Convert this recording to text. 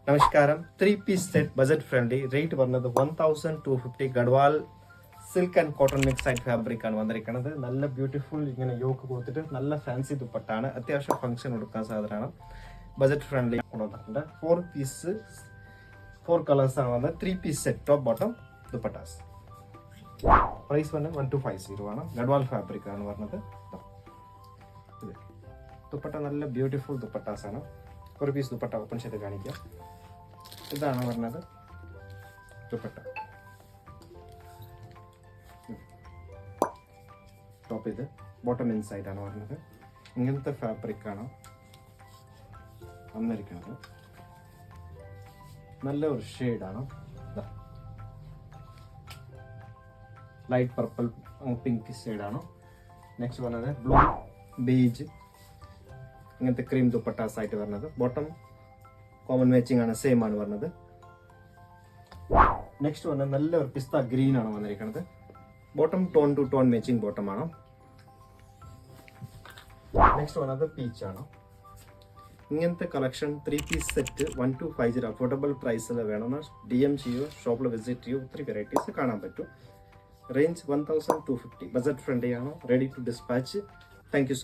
നമസ്കാരം. 3 piece set budget friendly. Rate പറഞ്ഞത് 1250. Gadwal silk and cotton mix ആയിട്ട് ഫാബ്രിക് ആണ് വന്നിരിക്കുന്നത്. നല്ല ബ്യൂട്ടിഫുൾ ഇങ്ങനെ യോക്ക് കൊടുത്തിട്ട് നല്ല ഫാൻസി ദുപ്പട്ടാണ്. അത്യാവശ്യം ഫംഗ്ഷൻ കൊടുക്കാൻ സാധനമാണ്. ബജറ്റ് ഫ്രണ്ട്ലി കൊണ്ടുവന്നിട്ടുണ്ട്. 4 കളേഴ്സ് ആണ് വന്നത്. 3 piece set top bottom dupattas. Price വന്ന് 1250 ആണ്. ഗഡ്വാൾ ഫാബ്രിക് ആണ് പറഞ്ഞത്. ദുപ്പട്ട നല്ല ബ്യൂട്ടിഫുൾ ദുപ്പട്ടാസ് ആണ്. ഒരു പീസ് ദുപ്പട്ട ഓപ്പൺ ചെയ്ത് കാണിക്കാം. ഇതാണ് പറഞ്ഞത് ദുപ്പട്ട. ടോപ്പ് ഇത്, ബോട്ടം ഇൻസൈഡ് ആണ് പറഞ്ഞത്. ഇങ്ങനത്തെ ഫാബ്രിക് ആണ് വന്നിരിക്കുന്നത്. നല്ല ഒരു ഷെയ്ഡാണ്. ലൈറ്റ് പർപ്പിൾ പിങ്ക് ഷെയ്ഡാണ്. നെക്സ്റ്റ് പറഞ്ഞത് ബ്ലൂ ബേജ്, ഇങ്ങനത്തെ ക്രീം ദുപ്പട്ടാസ് ആയിട്ട് പറഞ്ഞത്. ബോട്ടം കോമൺ മാച്ചിങ് ആണ്, സെയിം ആണ് പറഞ്ഞത്. നെക്സ്റ്റ് വന്നത് നല്ല ഒരു പിസ്ത ഗ്രീൻ ആണ് വന്നിരിക്കുന്നത്. Bottom tone to tone matching bottom ആണ്. നെക്സ്റ്റ് വന്നത് പീച്ച് ആണ്. ഇങ്ങനത്തെ കളക്ഷൻ 3 പീസ് സെറ്റ് 1250 അഫോർഡബിൾ പ്രൈസിൽ വേണമെന്ന് DM ചെയ്യോ, ഷോപ്പിൽ വിസിറ്റ് ചെയ്യോ. ഒത്തിരി വെറൈറ്റീസ് കാണാൻ പറ്റും. റേഞ്ച് 1250. ബജറ്റ് ഫ്രണ്ട്ലി ആണ്. Ready to dispatch. Thank you so much.